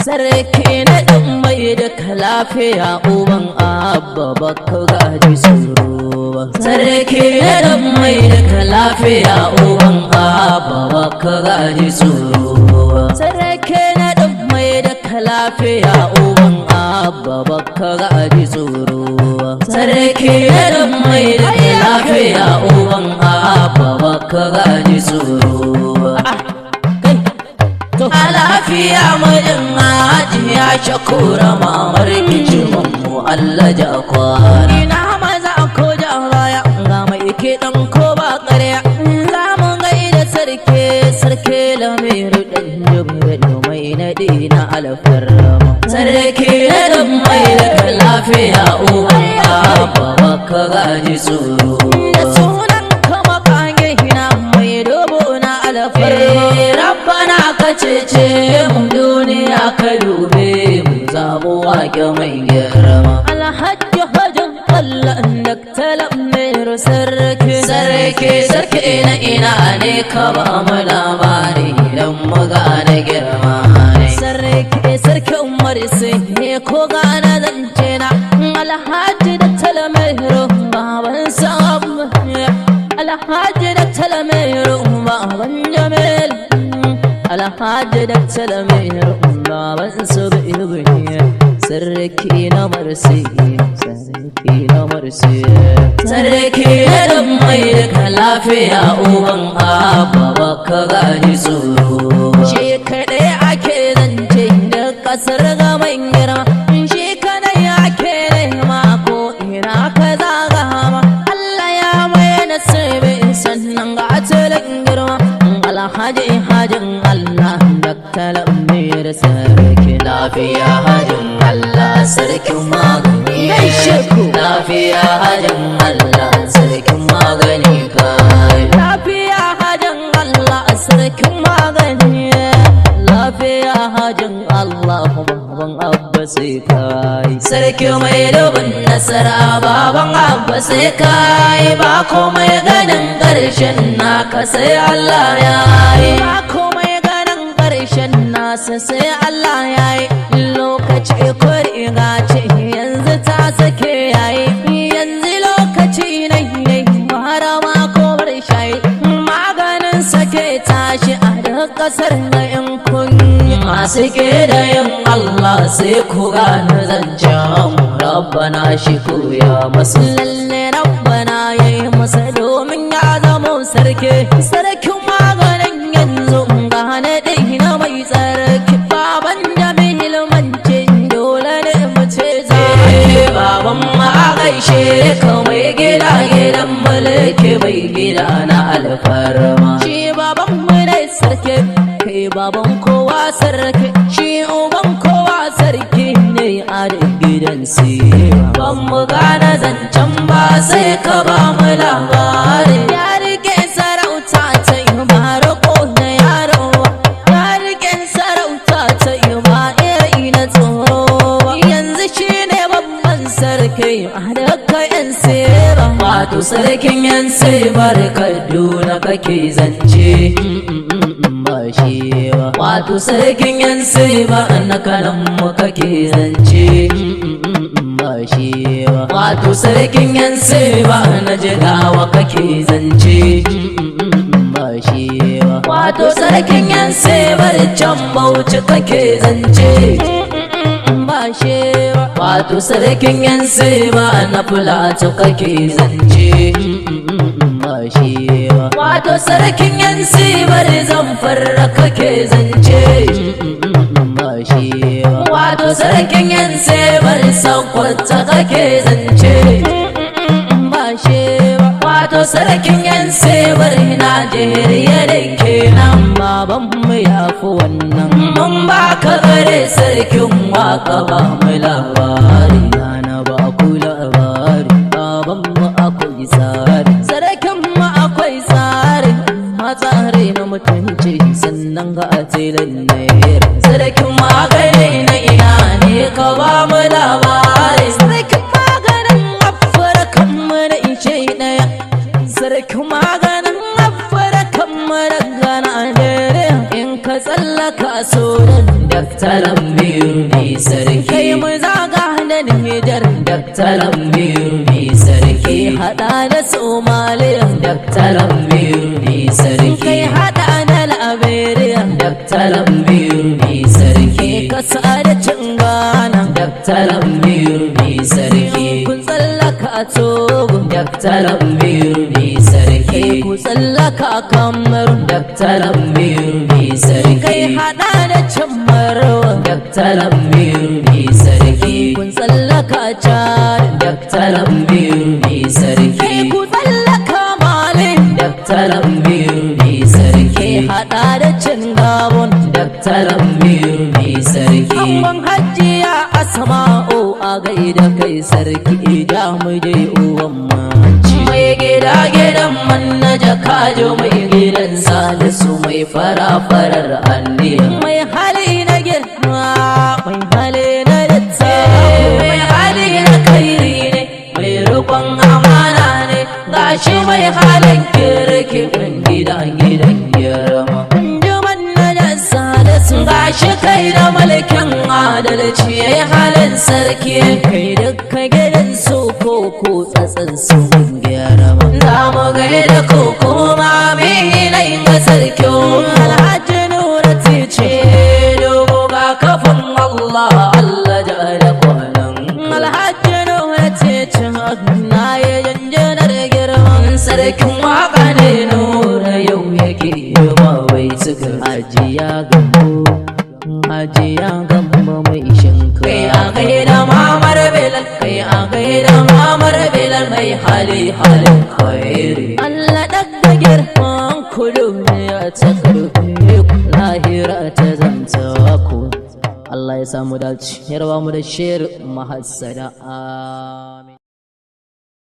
sarki na dan mai da lafiya uban abba baka gaji tsoro ba sarki na dan mai da lafiya uban abba baka gaji tsoro ba sarki na dan mai da lafiya uban abba baka gaji tsoro ba sarki na dan mai da lafiya uban abba baka gaji tsoro ba a lafiya mijin hajiya shakura mamar kijimin mu Allah ja kwana ina maza ko ja baya ga mai kiɗan ko ba ƙarya za mu gaida sarki lamiru ɗan jibril mai naɗi na alfarma sarki na ɗan mai da lafiya uban abba baka gaji tsoro da sunan kama kange hina mai dobo na alfarma rabbana ka cece mu duniya ka dube mu zamu wake mai girma alhaji hajin Allah dakta lamiru sarki na ina ne ka ba mu labari dan mu gane girma ne sarki umar sai ne ko gane zance na alhaji dakta lamiru baban sabu alhaji dakta lamiru baban jamil alhaji dakta lamiru baban sabu ibni sarki na marsi sarki na dan mai da lafiya uban abba baka gaji tsoro shi kadai ake zance da kasar gaban girma shi kadai ake nema ko ina ka zaga ma Allah ya mai nasibi sannan ga atalin girma alhaji hajin Allah dakta lamir sarki lafiya hajin Allah sarkin magani lafiya hajin Allah sarkin magani kai lafiya hajin Allah sarkin magani lafiya hajin Allah baban abba sai kai sarki mai dubin nasara baban abba sai kai ba komai ganin karshen naka sai Allah ya yi ba komai ganin karshen nasa sai Allah ya yi lokaci kuriga ce yanzu ta sake yayi yanzu lokaci ne harama ko bar shayi maganin sake tashi a duk kasar na yan kunyi masu ke da yin Allah sai ku gane zancen rabbana shi koya masu lalle rabbana ya yi masa domin ya zama sarkin maganin yanzu gane ɗin na mai tsarki baban jamil mance dole ne mu ce zai baban ma a gaishe ka mai gida gidan mulki mai gida na alfarma shi baban mu ne sarki kai baban kowa sarki shi uban kowa sarki ne a gidan sai ban mu gane zancen ba sai ka ba mu labari ya rike sarauta ta yi ba riko na yaro ya rike sarauta ta yi ba iri na tsoro yanzu shi ne babban sarki a daga yan seba wato sarkin yan sebar kaduna kake zance ba shi ba wato sarkin yan seba na kanan mu kake zance ba shi ba wato sarkin yan seba na jigawa kake zance ba shi ba wato sarkin yan sebar can bauchi kake zance ba shi ba wato sarkin yan seba na fulatu kake zance ba shi ba wato sarkin yan sebar zamfara kake zance ba shi ba wato sarkin yan sebar sakwata kake zance ba shi ba wato sarkin yan sebar Najeriya da ke nan baban mu ya fi wannan mun ba ka gare sarkin waka ba mu labari na ba ku labari baban mu akwai tsari sarkin mu akwai tsari matsari na mutunci sannan ga atilin naira sarkin magani na ina ne ka ba mu labari sarkin maganin afirkan mu da ishe daya sarkin maganin afirkan mu da gana in ka tsallaka so da daktaran biyu mai sarki kai mu zaga da Nijar daktaran biyu mai sarki hada da Somaliya daktaran biyu mai sarki kai hada da Liberia daktaran biyu mai sarki kasa da Cingana daktaran biyu mai sarki kun tsallaka Togo daktaran biyu mai sarki ku tsallaka Kamaru daktaran biyu mai sarki kai hada da Cameroon daktaran biyu mai sarki kun tsallaka Chad daktaran biyu mai sarki ku tsallaka Mali daktaran biyu mai sarki hada da Gabon daktaran biyu mai sarki amman Hajiya Asma'u a gaida kai sarki ja mu je uwan manci mai gida gidan manna jakajo mai gidan Salisu mai fara-farar anniya mai hali na girma mai hali na datta mai hali na kairi ne mai rukun amana ne gashi mai halin kirkin gidan girma gashi kai da mulkin adalci yayi halin sarki kai dukkan gidan su ko tsatsan su gyara ma za mu gaida ko kuma mai ga sarki Alhaji Nura ce dogo ga kafin Allah ja da kwanan Alhaji Nura ce na yi janjanar girman sarkin waka ne Nura yau yake ba wai suka ajiya gambo Hajiya Gambo mai shinka kai a gaida Mamar Bilal kai a gaida Mamar Bilal mai halin khairi Allah daga girman kudu ya ta karfe lahira ta zanta ku Allah ya samu dace yarwa mu da shir mahassada amin